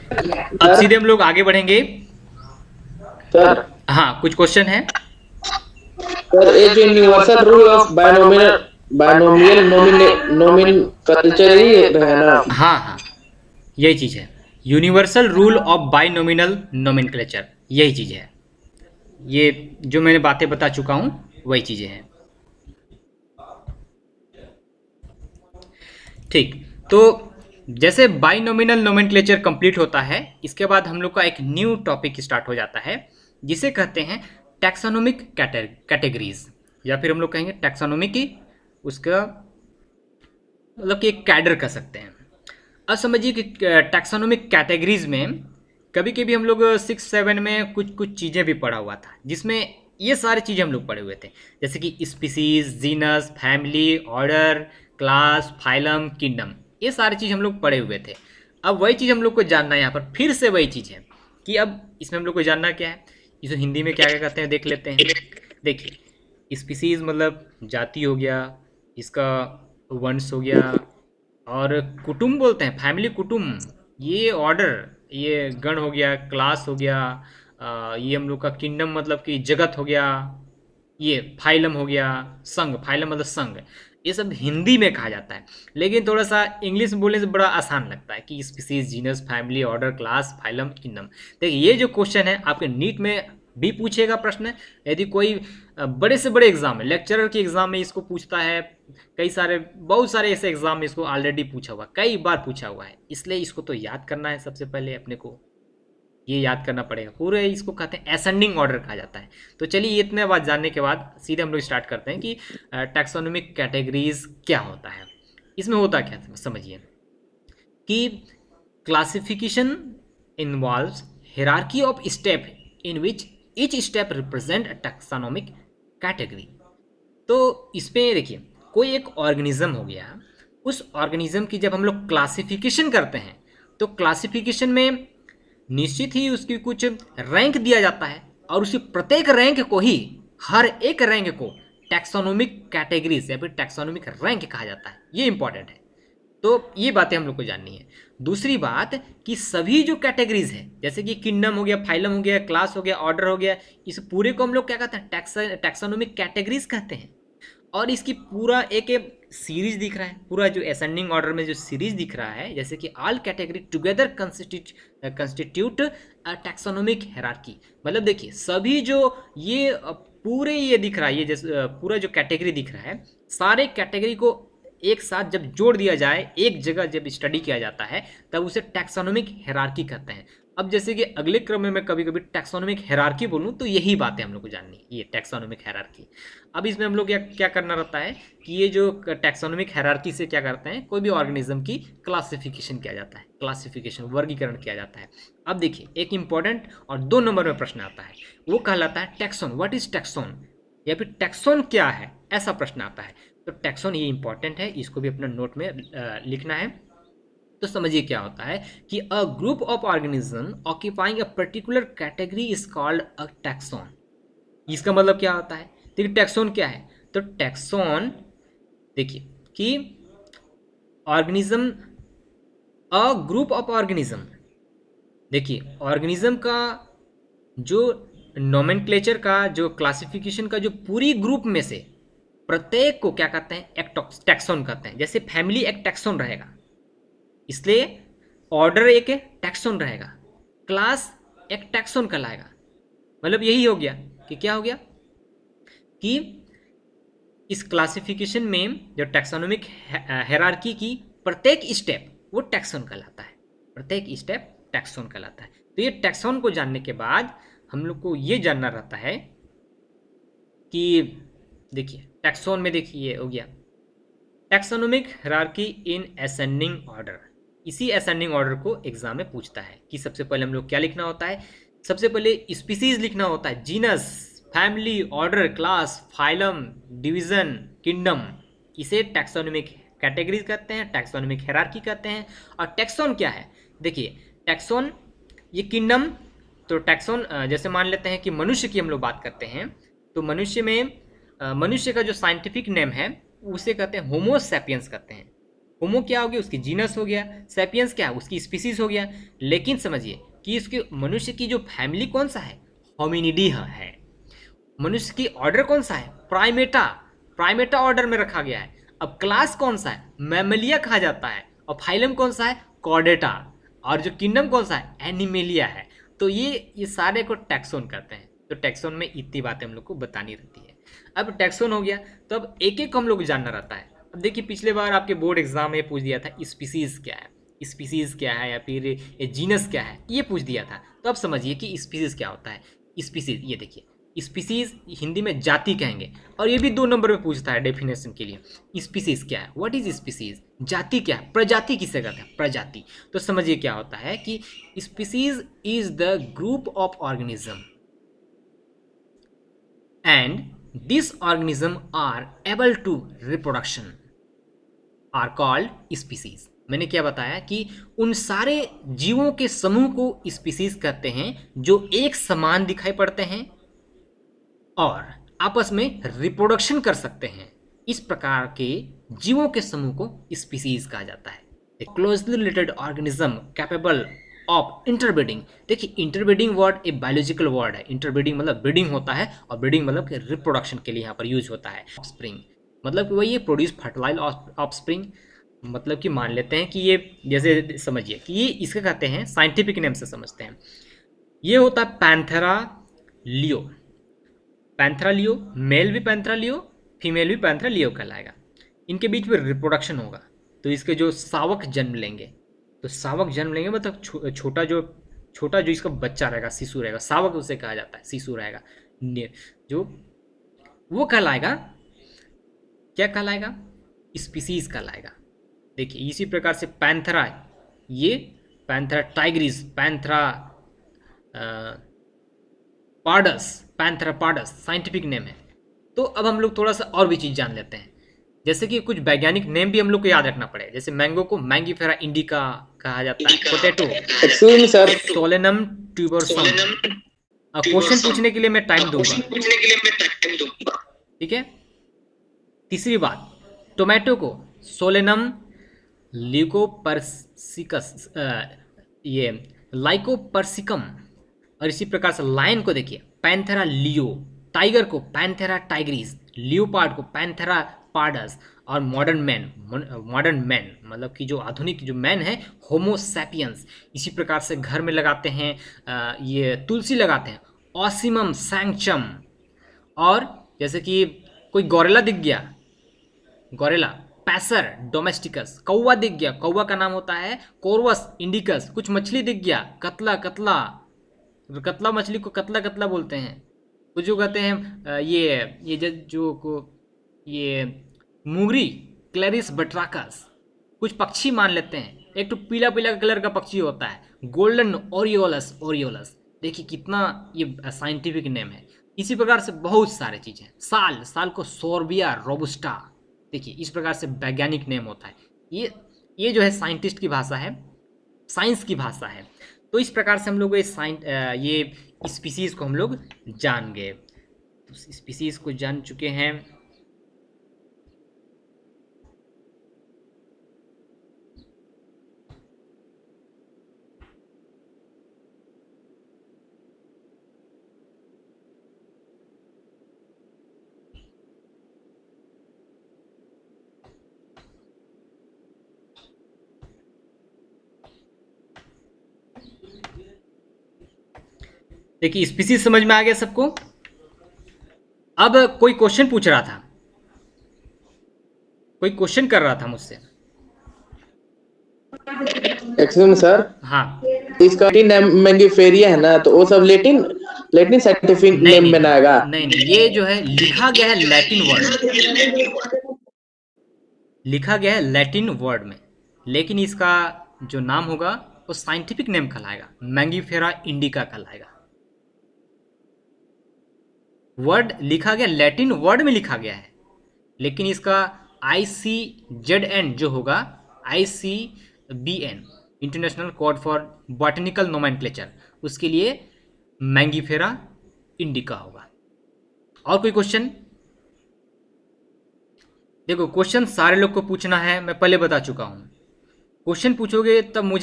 अब सीधे हम लोग आगे बढ़ेंगे। सर हाँ, कुछ क्वेश्चन है? सर ये जो universal rule of binomial binomial nomenclature ही है ना? हाँ हाँ, यही चीज़ है। Universal rule of binominal nomenclature, यही चीज़ है। ये जो मैंने बातें बता चुका हूँ वही चीज़ें हैं। ठीक, तो जैसे बाइनोमिनल नोमेनक्लेचर कंप्लीट होता है, इसके बाद हम लोग का एक न्यू टॉपिक स्टार्ट हो जाता है, जिसे कहते हैं टैक्सोनोमिक कैटेगरीज, या फिर हम लोग कहेंगे टैक्सोनोमी की उसका मतलब कि एक कैडर कह सकते हैं। अब समझिए कि टैक्सोनोमिक कैटेगरीज में कभी कभी हम लोग 6 7 में कुछ कुछ चीज़ें भी पढ़ा हुआ था, जिसमें ये सारी चीज़ें हम लोग पढ़े हुए थे, जैसे कि species, genus, family, order, class, phylum, kingdom, ये सारी चीज़ हम लोग पढ़े हुए थे। अब वही चीज़ हम लोग को जानना है यहाँ पर, फिर से वही चीज़ है कि अब इसमें हम लोग को जानना क्या है, इसे हिंदी में क्या क्या कहते हैं देख लेते हैं। देखिए, स्पीसीज मतलब जाति हो गया, इसका वंश हो गया, और कुटुंब बोलते हैं, फैमिली कुटुंब, ये ऑर्डर, ये गण हो गया, क्लास हो गया, ये हम लोग का किंगडम मतलब कि जगत हो गया, ये फाइलम हो गया, संघ, फाइलम मतलब संघ। ये सब हिंदी में कहा जाता है, लेकिन थोड़ा सा इंग्लिश में बोलने से बड़ा आसान लगता है कि species, genus, family, order, class, phylum, kingdom. देखिए, ये जो क्वेश्चन है आपके नीट में भी पूछेगा प्रश्न, यदि कोई बड़े से बड़े एग्जाम है, लेक्चरर के एग्जाम में इसको पूछता है, कई सारे बहुत सारे ऐसे एग्जाम में इसको ऑलरेडी पूछा हुआ, कई बार पूछा हुआ है, इसलिए इसको तो याद करना है सबसे पहले अपने को, ये याद करना पड़ेगा पूरे। इसको कहते हैं असेंडिंग ऑर्डर कहा जाता है। तो चलिए, इतने बात जानने के बाद सीधे हम लोग स्टार्ट करते हैं कि टैक्सोनोमिक कैटेगरीज क्या होता है। इसमें होता क्या है समझिए कि classification involves hierarchy of step in which each step represent a taxonomic category। तो इसमें देखिए, कोई एक ऑर्गेनिज्म हो गया, उस ऑर्गेनिज्म की जब हम लोग क्लासिफिकेशन करते हैं, तो क्लासिफिकेशन में निश्चित ही उसकी कुछ रैंक दिया जाता है, और उसी प्रत्येक रैंक को ही, हर एक रैंक को टैक्सोनोमिक कैटेगरीज या फिर टैक्सोनोमिक रैंक कहा जाता है। ये इंपॉर्टेंट है, तो ये बातें हम लोग को जाननी है। दूसरी बात कि सभी जो कैटेगरीज है, जैसे कि किंगडम हो गया, फाइलम हो गया, क्लास हो गया, ऑर्डर हो गया, इस पूरे को हम लोग क्या कहते हैं, टैक्सोनोमिक कैटेगरीज कहते हैं। और इसकी पूरा एक सीरीज दिख रहा है, पूरा जो असेंडिंग ऑर्डर में जो सीरीज दिख रहा है, जैसे कि all category together constitute taxonomic hierarchy. मतलब देखिए, सभी जो ये पूरे ये दिख रहा है, ये जैसे पूरा जो कैटेगरी दिख रहा है, सारे कैटेगरी को एक साथ जब जोड़ दिया जाए, एक जगह जब स्टडी किया जाता है, तब उसे टैक्सोनोमिक हायरार्की कहते हैं। अब जैसे कि अगले क्रम में मैं कभी कभी टैक्सोनोमिक हायरार्की बोलूँ, तो यही बातें हम लोग को जाननी है, ये टैक्सोनोमिक हायरार्की। अब इसमें हम लोग क्या क्या करना रहता है कि ये जो टैक्सोनोमिक हायरार्की से क्या करते हैं, कोई भी ऑर्गेनिज्म की क्लासिफिकेशन किया जाता है, क्लासिफिकेशन वर्गीकरण किया जाता है। अब देखिए, एक इंपॉर्टेंट और 2 नंबर में प्रश्न आता है, वो कहलाता है टैक्सोन। व्हाट इज टैक्सोन, या फिर टैक्सोन क्या है, ऐसा प्रश्न आता है। तो टैक्सोन ये इंपॉर्टेंट है, इसको भी अपना नोट में लिखना है। तो समझिए क्या होता है कि a group of organism occupying a particular category is called a taxon. इसका मतलब क्या होता है, देखिए टैक्सोन क्या है, तो टैक्सोन देखिए कि organism, a group of organism, देखिए ऑर्गेनिज्म का जो नोमेनक्लेचर का जो क्लासिफिकेशन का जो पूरी ग्रुप में से प्रत्येक को क्या कहते हैं, एक टैक्सोन कहते हैं। जैसे फैमिली एक टैक्सोन रहेगा, इसलिए ऑर्डर एक टैक्सोन रहेगा, क्लास एक टैक्सोन कहलाएगा। मतलब यही हो गया कि क्या हो गया कि इस क्लासिफिकेशन में जो टैक्सोनोमिक हायरार्की की प्रत्येक स्टेप वो टैक्सोन कहलाता है, प्रत्येक स्टेप टैक्सोन कहलाता है। तो ये टैक्सोन को जानने के बाद हम लोग को ये जानना रहता है कि देखिए टैक्सोन में देखिए ये हो गया taxonomic hierarchy in ascending order. इसी असेंडिंग ऑर्डर को एग्जाम में पूछता है कि सबसे पहले हम लोग क्या लिखना होता है, सबसे पहले स्पीसीज लिखना होता है, genus, family, order, class, phylum, division, kingdom. इसे टैक्सोनोमिक कैटेगरीज कहते हैं, टैक्सोनोमिक हायरार्की कहते हैं। और टैक्सोन क्या है, देखिए टैक्सोन, ये किंगडम, तो टैक्सोन जैसे मान लेते हैं कि मनुष्य की हम लोग बात करते हैं, तो मनुष्य में मनुष्य का जो साइंटिफिक नेम है उसे कहते हैं होमो सैपियंस कहते हैं। होमो क्या हो गया, उसकी जीनस हो गया, सैपियंस क्या है, उसकी स्पीसीज हो गया। लेकिन समझिए कि इसके मनुष्य की जो फैमिली कौन सा है, होमिनिडी है। मनुष्य की ऑर्डर कौन सा है, प्राइमेटा, प्राइमेटा ऑर्डर में रखा गया है। अब क्लास कौन सा है, मैमलिया कहा जाता है। और फाइलम कौन सा है, कॉर्डेटा। और जो किंगडम कौन सा है, एनिमेलिया है। तो ये सारे को टैक्सोन कहते हैं। तो टैक्सोन में इतनी बातें हम लोग को बतानी रहती है। अब टैक्सोन हो गया, तो अब एक एक हम लोग जानना रहता है। अब देखिए पिछले बार आपके बोर्ड एग्जाम में पूछ दिया था स्पीसीज क्या है, स्पीसीज क्या है, या फिर जीनस क्या है, ये पूछ दिया था। तो अब समझिए कि स्पीसीज क्या होता है। स्पीसीज, ये देखिए, स्पीसीज हिंदी में जाति कहेंगे, और ये भी 2 नंबर में पूछता है डेफिनेशन के लिए। स्पीसीज क्या है, व्हाट इज स्पीसीज, जाति क्या है, प्रजाति किसे कहते हैं, प्रजाति। तो समझिए क्या होता है कि species is the group of organism and this organism are able to reproduction are called species. मैंने क्या बताया कि उन सारे जीवों के समूह को स्पीसीज कहते हैं जो एक समान दिखाई पड़ते हैं और आपस में रिप्रोडक्शन कर सकते हैं। इस प्रकार के जीवों के समूह को स्पीसीज कहा जाता है। Closely related organism capable of interbreeding. देखिए इंटरब्रीडिंग वर्ड एक बायोलॉजिकल वर्ड है। इंटरब्रीडिंग मतलब ब्रीडिंग होता है, और ब्रीडिंग मतलब कि रिप्रोडक्शन के लिए यहाँ पर यूज होता है। ऑफस्प्रिंग मतलब कि वही ये प्रोड्यूस फर्टिलाइज ऑफस्प्रिंग, मतलब कि मान लेते हैं कि ये, जैसे समझिए कि ये इसके कहते हैं, साइंटिफिक नेम से समझते हैं। ये होता है Panthera leo. Panthera leo, male भी पैंथेरा लियो, फीमेल भी पैंथेरा लियो कहलाएगा। इनके बीच में रिप्रोडक्शन होगा, तो इसके जो शावक जन्म लेंगे, तो शावक जन्म लेंगे मतलब छोटा जो इसका बच्चा रहेगा, शिशु रहेगा, शावक उसे कहा जाता है, शिशु रहेगा जो, वो कहलाएगा, क्या कहलाएगा, स्पीसीज कहलाएगा। देखिए इसी प्रकार से पैंथेरा, ये Panthera Tigris, Panthera pardus, Panthera pardus scientific name है। तो अब हम लोग थोड़ा सा और भी चीज़ जान लेते हैं, जैसे कि कुछ वैज्ञानिक नेम भी हम लोग को याद रखना पड़ेगा। जैसे मैंगो को मैंगीफेरा इंडिका कहा जाता है, पोटैटो सोलेनम ट्यूबरसम। क्वेश्चन पूछने के लिए मैं टाइम दूंगा, ठीक है। तीसरी बात, टोमेटो को सोलेनम ल्यूकोपर्सिकस, ये लाइकोपर्सिकम। और इसी प्रकार से लायन को देखिए पैंथेरा लियो, टाइगर को पैंथेरा टाइग्रिस, लियोपार्ड को पैंथेरा पार्डस, और मॉडर्न मैन मतलब कि जो आधुनिक जो मैन है, होमो सैपियंस। इसी प्रकार से घर में लगाते हैं, ये तुलसी लगाते हैं, ऑसिमम सैंक्चम। और जैसे कि कोई गोरेला दिख गया, गोरेला, पैसर डोमेस्टिकस, कौवा दिख गया, कौवा का नाम होता है कोरवस इंडिकस। कुछ मछली दिख गया, कतला, कतला मछली को कतला कतला बोलते हैं। कुछ जो कहते हैं ये मुंगरी, क्लैरिस बट्राकस। कुछ पक्षी मान लेते हैं, एक तो पीला पीला कलर का पक्षी होता है, गोल्डन ओरियोलस। देखिए कितना ये साइंटिफिक नेम है। इसी प्रकार से बहुत सारे चीज़ें, साल को सोर्बिया रोबुस्टा। देखिए इस प्रकार से वैज्ञानिक नेम होता है। ये जो है साइंटिस्ट की भाषा है, साइंस की भाषा है। तो इस प्रकार से हम लोग ये स्पीसीज को हम लोग जान गए। तो स्पीसीज को जान चुके हैं। देखिए स्पीसीज समझ में आ गया सबको। अब कोई क्वेश्चन पूछ रहा था, कोई क्वेश्चन कर रहा था मुझसे। एक्सक्यूज मी सर, हाँ, इसका नेम मैंगिफेरिया है ना, तो वो सब लैटिन साइंटिफिक नेम में आएगा। नहीं, ये जो है लिखा गया है लैटिन वर्ड, लिखा गया है लैटिन वर्ड में, लेकिन इसका जो नाम होगा वो साइंटिफिक नेम कहलाएगा, मैंगिफेरा इंडिका कहलाएगा। वर्ड लिखा गया लैटिन वर्ड में लिखा गया है, लेकिन इसका ICZN जो होगा, ICBN international code for botanical nomenclature, उसके लिए मैंगिफेरा इंडिका होगा। और कोई क्वेश्चन? देखो क्वेश्चन सारे लोग को पूछना है, मैं पहले बता चुका हूँ। क्वेश्चन पूछोगे तब मुझे